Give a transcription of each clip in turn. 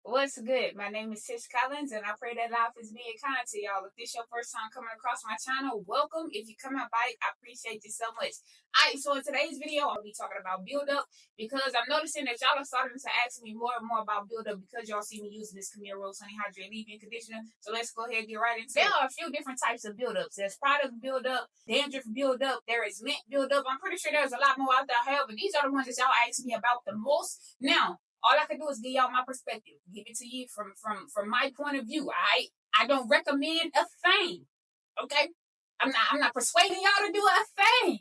What's good? My name is Tish Collins, and I pray that life is being kind to y'all. If this your first time coming across my channel, welcome. If you come out by, I appreciate you so much. Alright, so in today's video, I'll be talking about build up because I'm noticing that y'all are starting to ask me more and more about build up because y'all see me using this Camille Rose Honey Hydrate leave-in conditioner. So let's go ahead and get right into it. There are a few different types of build ups. There's product build up, dandruff build up, there is lint build up. I'm pretty sure there's a lot more out there. However, these are the ones that y'all ask me about the most. Now, all I can do is give y'all my perspective, give it to you from my point of view. I don't recommend a thing, okay? I'm not persuading y'all to do a thing,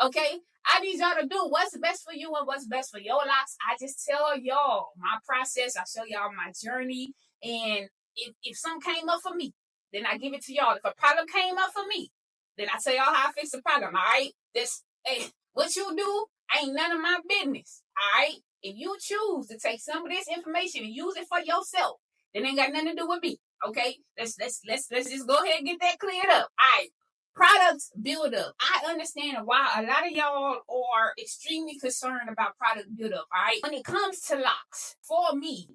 okay? I need y'all to do what's best for you and what's best for your locks. I just tell y'all my process. I show y'all my journey, and if something came up for me, then I give it to y'all. If a problem came up for me, then I tell y'all how I fix the problem. All right, what you do ain't none of my business. All right. If you choose to take some of this information and use it for yourself, then ain't got nothing to do with me. Okay? Let's just go ahead and get that cleared up. All right. Products build up. I understand why a lot of y'all are extremely concerned about product build up. All right. When it comes to locks, for me,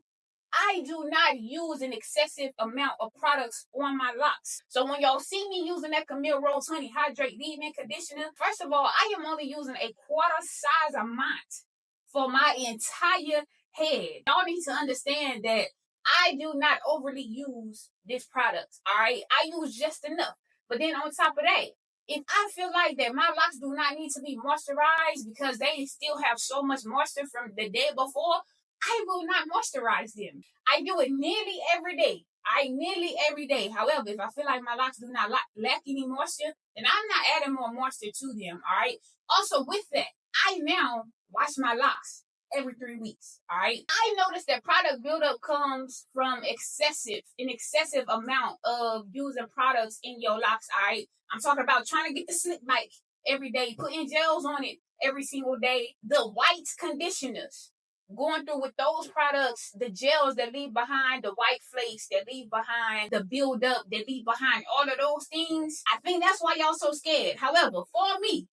I do not use an excessive amount of products on my locks. So when y'all see me using that Camille Rose Honey Hydrate leave-in conditioner, first of all, I am only using a quarter size amount for my entire head. Y'all need to understand that I do not overly use this product, all right? I use just enough. But then on top of that, if I feel like that my locks do not need to be moisturized because they still have so much moisture from the day before, I will not moisturize them. I do it nearly every day. Nearly every day. However, if I feel like my locks do not lack any moisture, then I'm not adding more moisture to them, all right? Also, with that, I now wash my locks every 3 weeks, all right? I noticed that product buildup comes from an excessive amount of using products in your locks, all right? I'm talking about trying to get the slick bike every day, putting gels on it every single day, the white conditioners, going through with those products, the gels that leave behind, the white flakes that leave behind, the build up that leave behind, all of those things. I think that's why y'all so scared. However, for me,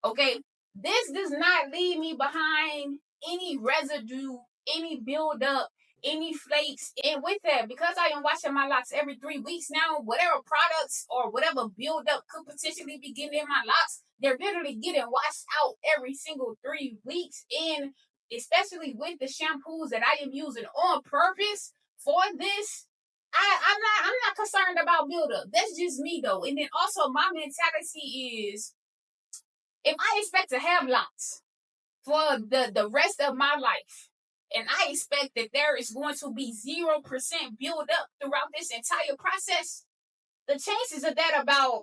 okay, this does not leave me behind any residue, any build up, any flakes. And with that, because I am washing my locks every 3 weeks now, whatever products or whatever build up could potentially be getting in my locks, they're literally getting washed out every single 3 weeks. And especially with the shampoos that I am using on purpose for this, I'm not concerned about buildup. That's just me though. And then also my mentality is, if I expect to have locks for the rest of my life, and I expect that there is going to be 0% build up throughout this entire process, the chances of that about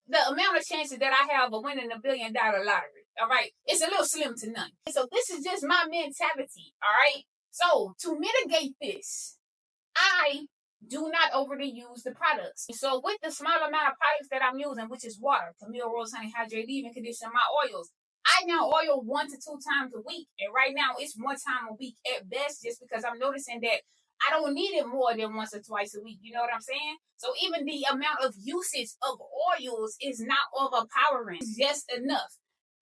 the amount of chances that I have of winning $1 billion lottery, all right, it's a little slim to none. So this is just my mentality, all right? So to mitigate this, I do not overly use the products. So with the small amount of products that I'm using, which is water, Camille Rose Honey Hydrate leave-in conditioner, my oils, I now oil 1 to 2 times a week. And right now it's 1 time a week at best, just because I'm noticing that I don't need it more than once or twice a week. You know what I'm saying? So even the amount of usage of oils is not overpowering. It's just enough.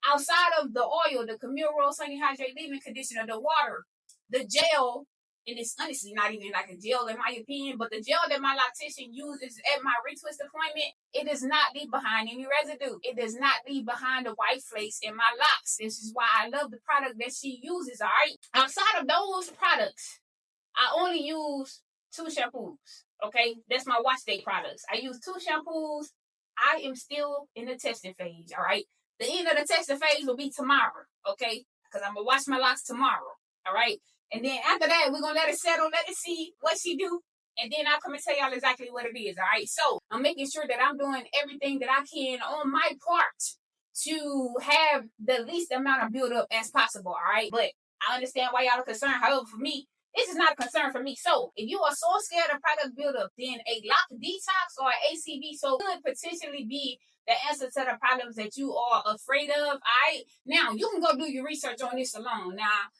Outside of the oil, the Camille Rose Honey Hydrate leave-in conditioner, the water, the gel, and it's honestly not even like a gel in my opinion, but the gel that my loctician uses at my retwist appointment, it does not leave behind any residue. It does not leave behind the white flakes in my locks. This is why I love the product that she uses, all right? Outside of those products, I only use 2 shampoos, okay? That's my wash day products. I use 2 shampoos. I am still in the testing phase, all right? The end of the testing phase will be tomorrow, okay? Because I'm going to wash my locks tomorrow, all right? And then after that, we're going to let it settle, let it see what she do. And then I'll come and tell y'all exactly what it is, all right? So I'm making sure that I'm doing everything that I can on my part to have the least amount of buildup as possible, all right? But I understand why y'all are concerned. However, for me, this is not a concern for me. So if you are so scared of product buildup, then a lock detox or ACV so could potentially be the answer to the problems that you are afraid of, all right? Now, you can go do your research on this alone. Now,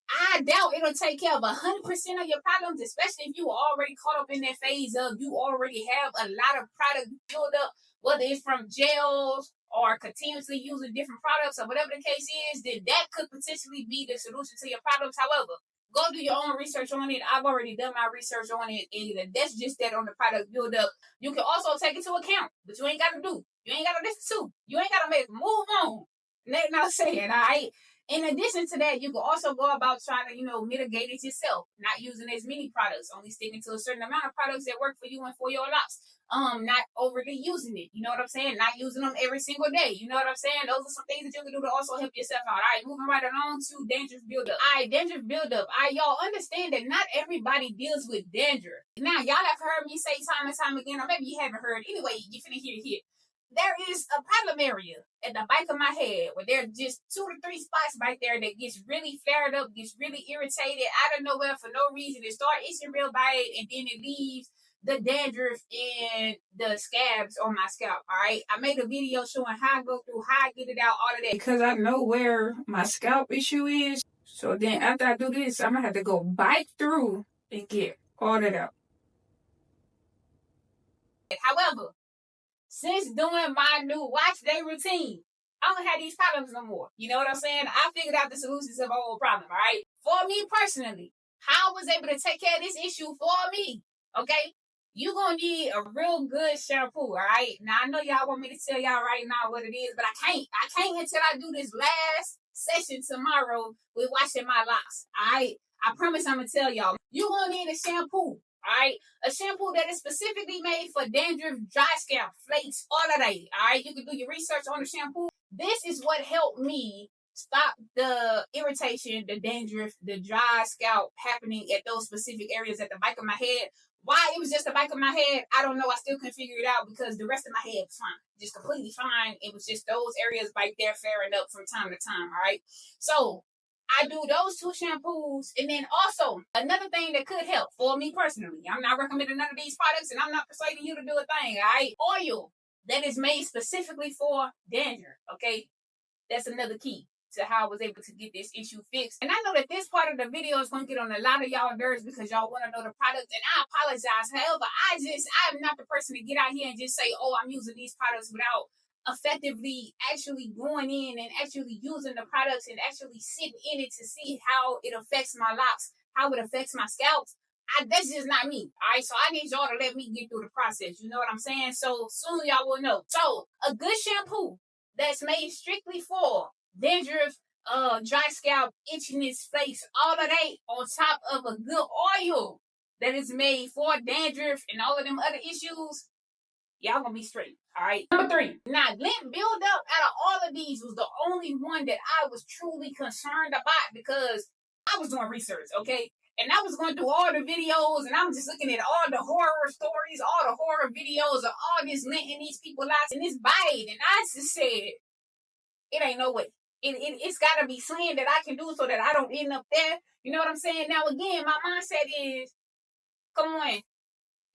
I doubt it'll take care of 100% of your problems, especially if you are already caught up in that phase of you already have a lot of product buildup, whether it's from gels or continuously using different products or whatever the case is, then that could potentially be the solution to your problems. However, Go do your own research on it. I've already done my research on it, and that's just that on the product buildup. You can also take into account, but you ain't got to do. You ain't got to listen to. You ain't got to make move on. That's not saying, all right? In addition to that, you can also go about trying to, mitigate it yourself. Not using as many products, only sticking to a certain amount of products that work for you and for your locks. Not overly using it. You know what I'm saying? Not using them every single day. You know what I'm saying? Those are some things that you can do to also help yourself out. All right, moving right along to dandruff buildup. All right, dandruff buildup. All right, y'all understand that not everybody deals with dandruff. Now, y'all have heard me say time and time again, or maybe you haven't heard. Anyway, you finna hear it here. There is a problem area at the back of my head where there are just 2 to 3 spots right there that gets really flared up, gets really irritated out of nowhere for no reason. It starts itching real bad, and then it leaves the dandruff and the scabs on my scalp. All right, I made a video showing how I go through, how I get it out, all of that, because I know where my scalp issue is. So then after I do this, I'm gonna have to go bite through and get all that out. However, since doing my new watch day routine, I don't have these problems no more. You know what I'm saying? I figured out the solutions to my whole problem, all right? For me personally, how I was able to take care of this issue for me, okay? You're going to need a real good shampoo, all right? Now, I know y'all want me to tell y'all right now what it is, but I can't. I can't until I do this last session tomorrow with washing my locks, all right? I promise I'm going to tell y'all. You're going to need a shampoo. All right, a shampoo that is specifically made for dandruff, dry scalp, flakes, all of that. All right, you can do your research on the shampoo. This is what helped me stop the irritation, the dandruff, the dry scalp happening at those specific areas at the back of my head. Why it was just the back of my head, I don't know. I still couldn't figure it out because the rest of my head was fine, just completely fine. It was just those areas right there flaring up from time to time. All right, so I do those 2 shampoos, and then also another thing that could help for me personally. I'm not recommending none of these products, and I'm not persuading you to do a thing. All right, oil that is made specifically for dandruff. Okay, that's another key to how I was able to get this issue fixed. And I know that this part of the video is going to get on a lot of y'all nerves because y'all want to know the product, and I apologize. However, I'm not the person to get out here and just say, oh, I'm using these products without effectively actually going in and actually using the products and actually sitting in it to see how it affects my locks, how it affects my scalps. That's just not me. All right, so I need y'all to let me get through the process. You know what I'm saying? So soon y'all will know. So a good shampoo that's made strictly for dandruff, dry scalp, itchiness, flakes, all of that, on top of a good oil that is made for dandruff and all of them other issues, y'all gonna be straight. All right. Number 3. Now, lint buildup out of all of these was the only one that I was truly concerned about because I was doing research, okay? And I was going through all the videos, and I'm just looking at all the horror stories, all the horror videos of all this lint in these people's lives and this bite. And I just said, it ain't no way. It's got to be something that I can do so that I don't end up there. You know what I'm saying? Now, again, my mindset is, come on.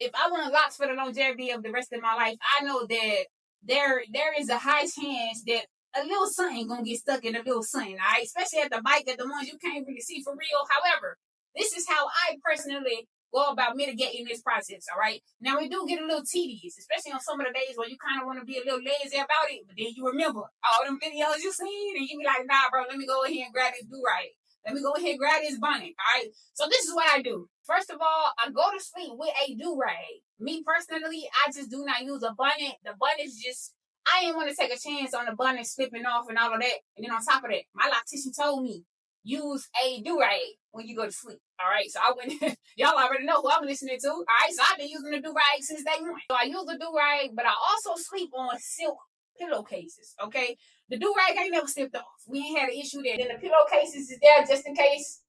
If I want locks for the longevity of the rest of my life, I know that there is a high chance that a little something gonna get stuck in a little something, all right? Especially at the bike, at the ones you can't really see for real. However, this is how I personally go about mitigating this process, all right? Now, we do get a little tedious, especially on some of the days where you kind of want to be a little lazy about it, but then you remember all them videos you seen, and you be like, nah, bro, let me go ahead and grab this do-right. Let me go ahead and grab this bonnet, all right? So this is what I do. First of all, I go to sleep with a do-rag. Me personally, I just do not use a bonnet. The bonnet's just, I didn't want to take a chance on the bonnet slipping off and all of that. And then on top of that, my loctician told me, use a do-rag when you go to sleep, all right? So I went, y'all already know who I'm listening to, all right? So I've been using the do-rag since day one. So I use the do-rag, but I also sleep on silk pillowcases, okay? The do-rag ain't never slipped off. We ain't had an issue there. Then the pillowcases is there just in case,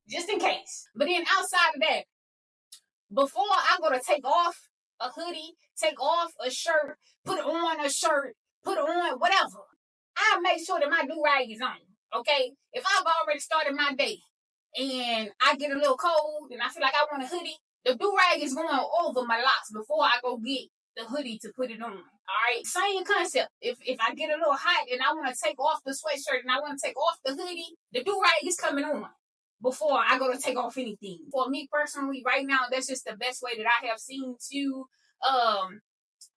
But then outside of that, before I go to take off a hoodie, take off a shirt, put on a shirt, put on whatever, I make sure that my do-rag is on, okay? If I've already started my day and I get a little cold and I feel like I want a hoodie, the do-rag is going over my locks before I go get the hoodie to put it on. All right, same concept. If I get a little hot and I want to take off the sweatshirt and I want to take off the hoodie, the do-rag is coming on before I go to take off anything. For me personally, right now, that's just the best way that I have seen to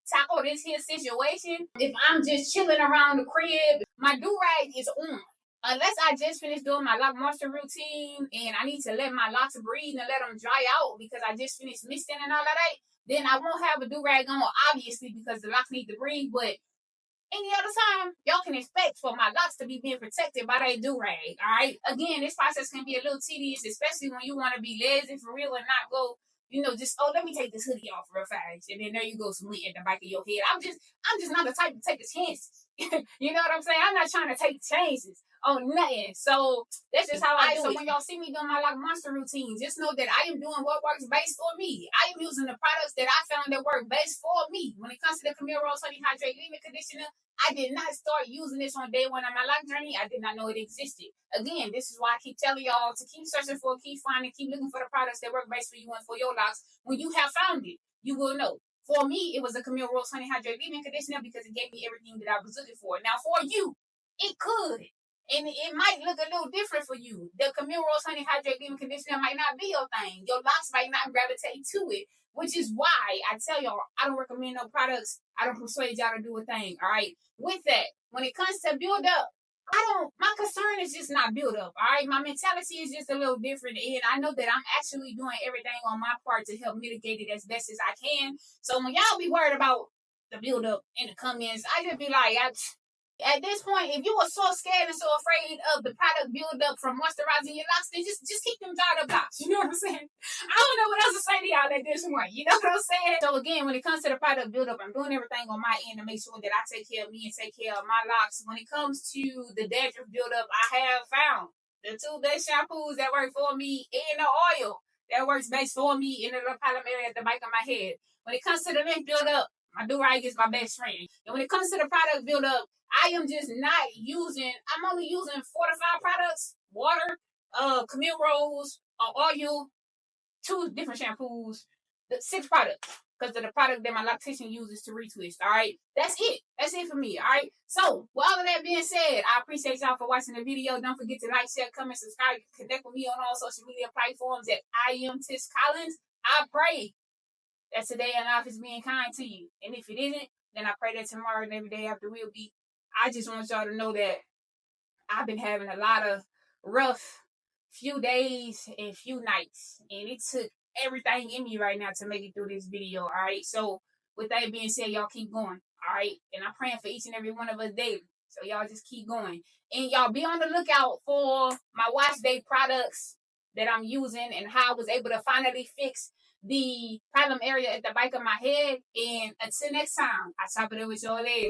tackle this here situation. If I'm just chilling around the crib, my do-rag is on. unless I just finished doing my lock moisture routine and I need to let my locks breathe and let them dry out because I just finished misting and all of that, then I won't have a do-rag on, obviously, because the locks need to breathe. But any other time, y'all can expect for my locks to be being protected by that do-rag, all right? Again, this process can be a little tedious, especially when you want to be lazy for real and not go, just, oh, let me take this hoodie off real fast. And then there you go, some lint at the back of your head. I'm just not the type to take the chances. You know what I'm saying? I'm not trying to take chances on nothing. So that's just how I do it. So when y'all see me doing my like monster routine, just know that I am doing what works best for me. I am using the products that I found that work best for me. When it comes to the Camille Honey Hydrate Leave-In Conditioner, I did not start using this on day one of my life journey. I did not know it existed. Again, this is why I keep telling y'all to keep searching for, keep finding, keep looking for the products that work best for you and for your locks. When you have found it, you will know. For me, it was a Camille Honey Hydrate Leave-In Conditioner because it gave me everything that I was looking for. Now, for you, it could. And it might look a little different for you. The Camille Honey Hydrate Leave-In Conditioner might not be your thing. Your locks might not gravitate to it, which is why I tell y'all, I don't recommend no products. I don't persuade y'all to do a thing, all right? With that, when it comes to build up, my concern is just not build up, all right? My mentality is just a little different, and I know that I'm actually doing everything on my part to help mitigate it as best as I can. So when y'all be worried about the build up in the comments, I just be like, at this point, if you were so scared and so afraid of the product buildup from moisturizing your locks, then just keep them dried up locks. You know what I'm saying? I don't know what else to say to y'all at this point. You know what I'm saying? So again, when it comes to the product buildup, I'm doing everything on my end to make sure that I take care of me and take care of my locks. When it comes to the dandruff buildup, I have found the two best shampoos that work for me and the oil that works best for me in the pollen area at the back of my head. When it comes to the lint buildup, my do-rag is my best friend. And when it comes to the product buildup, I am just not using, I'm only using 4 to 5 products: water, Camille Rose, oil, 2 different shampoos, 6 products. Because of the product that my loctician uses to retwist, all right? That's it. That's it for me, all right? So, with all of that being said, I appreciate y'all for watching the video. Don't forget to like, share, comment, subscribe. You can connect with me on all social media platforms at I am Tis Collins. I pray that today in life is being kind to you. And if it isn't, then I pray that tomorrow and every day after will be. I just want y'all to know that I've been having a lot of rough few days and few nights. And it took everything in me right now to make it through this video, all right? So with that being said, y'all keep going, all right? And I'm praying for each and every one of us daily. So y'all just keep going. And y'all be on the lookout for my wash day products that I'm using and how I was able to finally fix the problem area at the back of my head. And until next time, I'll top it up with y'all later.